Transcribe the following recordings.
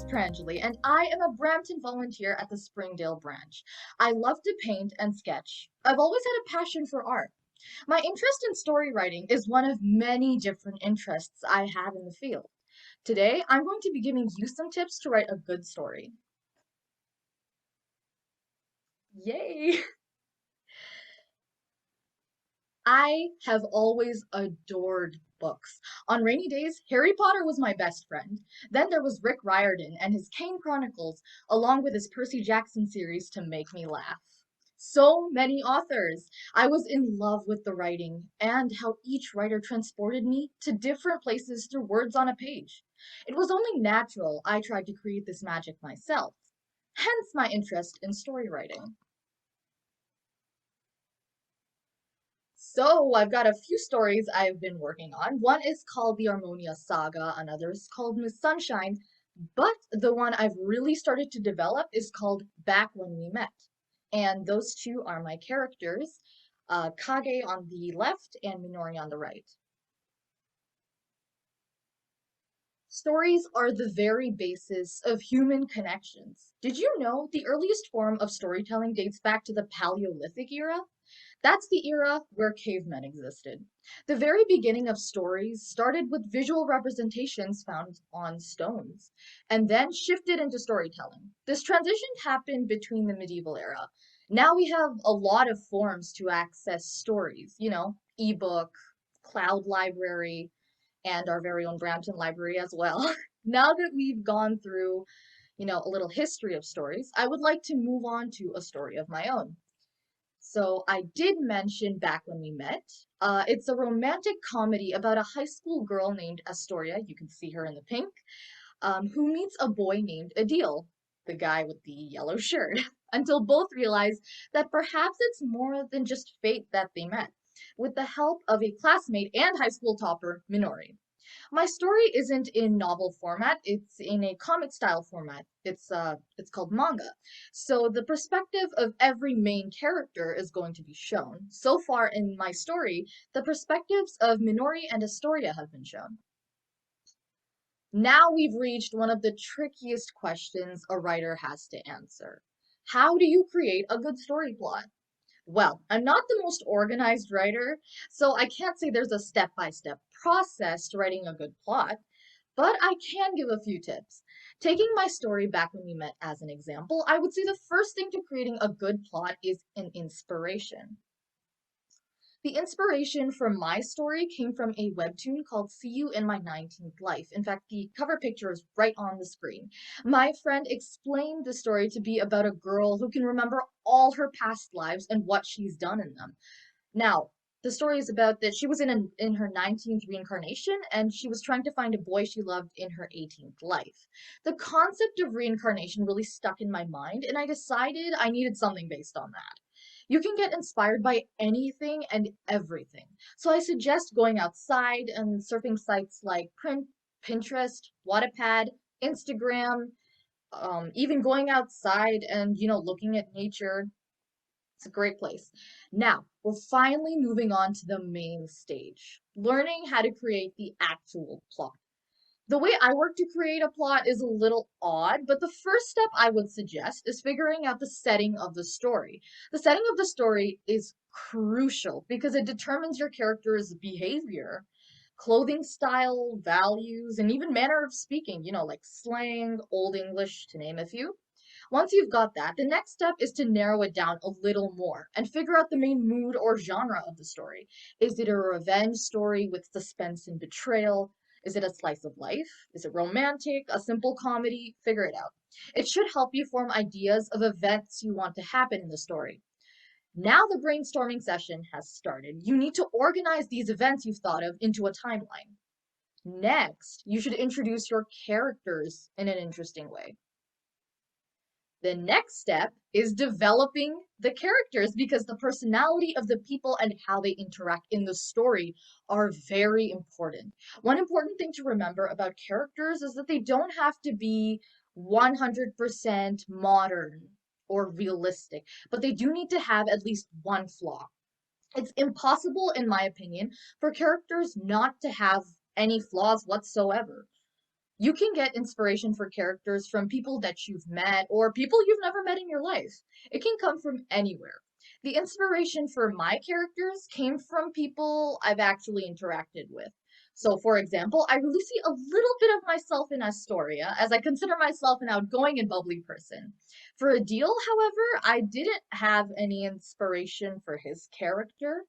Pranjali, and I am a Brampton volunteer at the Springdale branch. I love to paint and sketch. I've always had a passion for art. My interest in story writing is one of many different interests I have in the field. Today, I'm going to be giving you some tips to write a good story. Yay! I have always adored books. On rainy days, Harry Potter was my best friend. Then there was Rick Riordan and his Kane Chronicles, along with his Percy Jackson series to make me laugh. So many authors. I was in love with the writing and how each writer transported me to different places through words on a page. It was only natural I tried to create this magic myself, hence my interest in story writing. So I've got a few stories I've been working on. One is called the Harmonia Saga, another is called Miss Sunshine, but the one I've really started to develop is called Back When We Met. And those two are my characters, Kage on the left and Minori on the right. Stories are the very basis of human connections. Did you know the earliest form of storytelling dates back to the Paleolithic era? That's the era where cavemen existed. The very beginning of stories started with visual representations found on stones, and then shifted into storytelling. This transition happened between the medieval era. Now we have a lot of forms to access stories, ebook, cloud library, and our very own Brampton Library as well. Now that we've gone through, a little history of stories, I would like to move on to a story of my own. So I did mention Back When We Met. It's a romantic comedy about a high school girl named Astoria, you can see her in the pink, who meets a boy named Adil, the guy with the yellow shirt, until both realize that perhaps it's more than just fate that they met, with the help of a classmate and high school topper, Minori. My story isn't in novel format, it's in a comic style format. It's called manga. So the perspective of every main character is going to be shown. So far in my story, the perspectives of Minori and Astoria have been shown. Now we've reached one of the trickiest questions a writer has to answer. How do you create a good story plot? Well, I'm not the most organized writer, so I can't say there's a step-by-step process to writing a good plot, but I can give a few tips. Taking my story Back When We Met as an example, I would say the first thing to creating a good plot is an inspiration. The inspiration for my story came from a webtoon called See You in My 19th Life. In fact, the cover picture is right on the screen. My friend explained the story to be about a girl who can remember all her past lives and what she's done in them. Now, the story is about that she was in her 19th reincarnation and she was trying to find a boy she loved in her 18th life. The concept of reincarnation really stuck in my mind, and I decided I needed something based on that. You can get inspired by anything and everything. So I suggest going outside and surfing sites like Pinterest, Wattpad, Instagram, even going outside and, looking at nature. It's a great place. Now, we're finally moving on to the main stage, learning how to create the actual plot. The way I work to create a plot is a little odd, but the first step I would suggest is figuring out the setting of the story. The setting of the story is crucial because it determines your character's behavior, clothing style, values, and even manner of speaking, like slang, Old English, to name a few. Once you've got that, the next step is to narrow it down a little more and figure out the main mood or genre of the story. Is it a revenge story with suspense and betrayal? Is it a slice of life? Is it romantic? A simple comedy? Figure it out. It should help you form ideas of events you want to happen in the story. Now the brainstorming session has started. You need to organize these events you've thought of into a timeline. Next, you should introduce your characters in an interesting way. The next step is developing the characters because the personality of the people and how they interact in the story are very important. One important thing to remember about characters is that they don't have to be 100% modern or realistic, but they do need to have at least one flaw. It's impossible, in my opinion, for characters not to have any flaws whatsoever. You can get inspiration for characters from people that you've met or people you've never met in your life. It can come from anywhere. The inspiration for my characters came from people I've actually interacted with. So, for example, I really see a little bit of myself in Astoria, as I consider myself an outgoing and bubbly person. For Adil, however, I didn't have any inspiration for his character.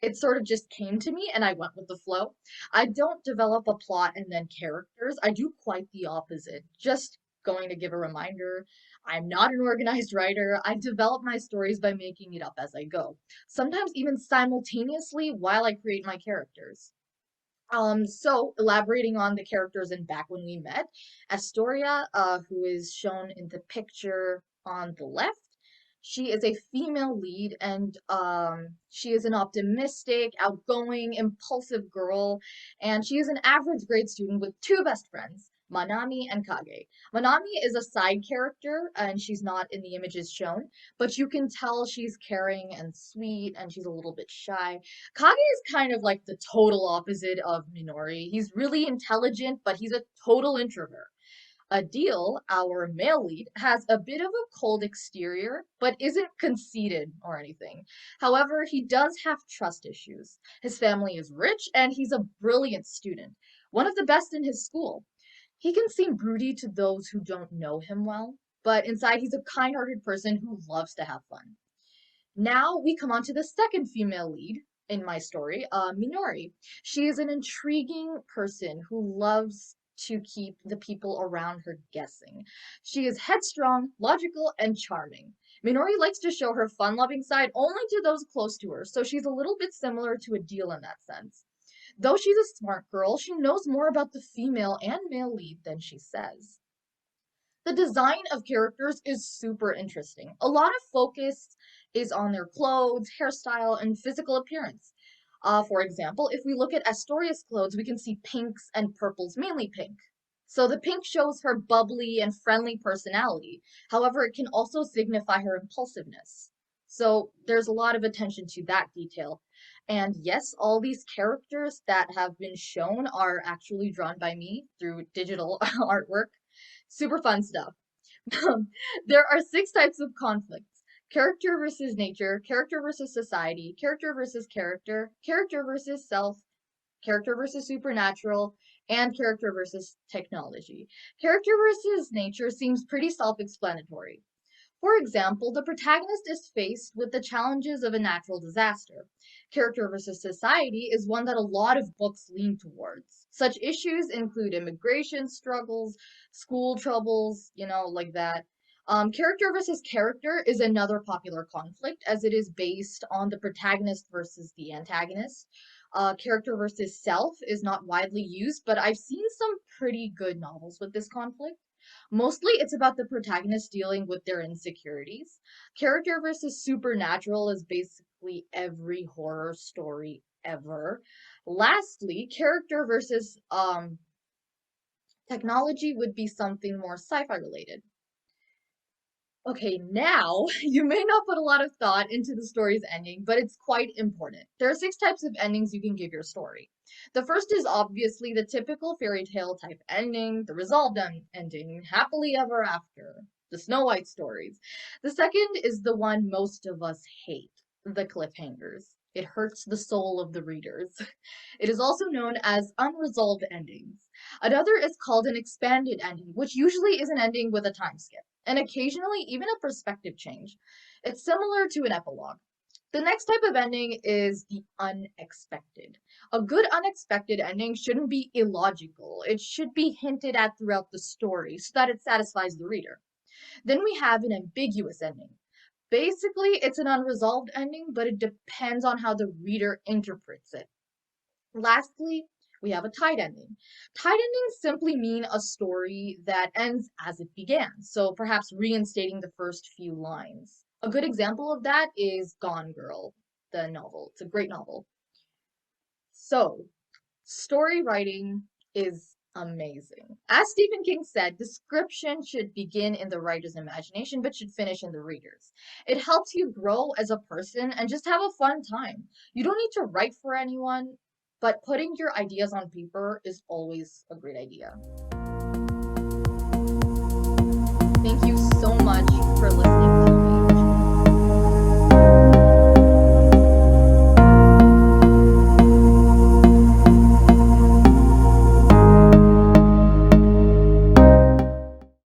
It sort of just came to me and I went with the flow. I don't develop a plot and then characters. I do quite the opposite. Just going to give a reminder, I'm not an organized writer. I develop my stories by making it up as I go, sometimes even simultaneously while I create my characters. So elaborating on the characters in Back When We Met, Astoria, who is shown in the picture on the left, she is a female lead and she is an optimistic, outgoing, impulsive girl, and she is an average grade student with two best friends, Manami and Kage. Manami is a side character and she's not in the images shown, but you can tell she's caring and sweet and she's a little bit shy. Kage is kind of like the total opposite of Minori. He's really intelligent, but he's a total introvert. Adil, our male lead, has a bit of a cold exterior, but isn't conceited or anything. However, he does have trust issues. His family is rich, and he's a brilliant student, one of the best in his school. He can seem broody to those who don't know him well, but inside he's a kind-hearted person who loves to have fun. Now we come on to the second female lead in my story, Minori. She is an intriguing person who loves to keep the people around her guessing. She is headstrong, logical, and charming. Minori likes to show her fun-loving side only to those close to her, so she's a little bit similar to Adil in that sense. Though she's a smart girl, she knows more about the female and male lead than she says. The design of characters is super interesting. A lot of focus is on their clothes, hairstyle, and physical appearance. For example, if we look at Astoria's clothes, we can see pinks and purples, mainly pink. So the pink shows her bubbly and friendly personality. However, it can also signify her impulsiveness. So there's a lot of attention to that detail. And yes, all these characters that have been shown are actually drawn by me through digital artwork. Super fun stuff. There are six types of conflicts: character versus nature, character versus society, character versus character, character versus self, character versus supernatural, and character versus technology. Character versus nature seems pretty self explanatory. For example, the protagonist is faced with the challenges of a natural disaster. Character versus society is one that a lot of books lean towards. Such issues include immigration struggles, school troubles, like that. Character versus character is another popular conflict as it is based on the protagonist versus the antagonist. Character versus self is not widely used, but I've seen some pretty good novels with this conflict. Mostly it's about the protagonist dealing with their insecurities. Character versus supernatural is basically every horror story ever. Lastly, character versus technology would be something more sci-fi related. Okay, now you may not put a lot of thought into the story's ending, but it's quite important. There are six types of endings you can give your story. The first is obviously the typical fairy tale type ending, the resolved ending, happily ever after, the Snow White stories. The second is the one most of us hate, the cliffhangers. It hurts the soul of the readers. It is also known as unresolved endings. Another is called an expanded ending, which usually is an ending with a time skip, and occasionally even a perspective change. It's similar to an epilogue. The next type of ending is the unexpected. A good unexpected ending shouldn't be illogical. It should be hinted at throughout the story so that it satisfies the reader. Then we have an ambiguous ending. Basically, it's an unresolved ending, but it depends on how the reader interprets it. Lastly, we have a tied ending. Tied endings simply mean a story that ends as it began, so perhaps reinstating the first few lines. A good example of that is Gone Girl, the novel. It's a great novel. So, story writing is amazing. As Stephen King said, description should begin in the writer's imagination but should finish in the reader's. It helps you grow as a person and just have a fun time. You don't need to write for anyone, but putting your ideas on paper is always a great idea. Thank you so much for listening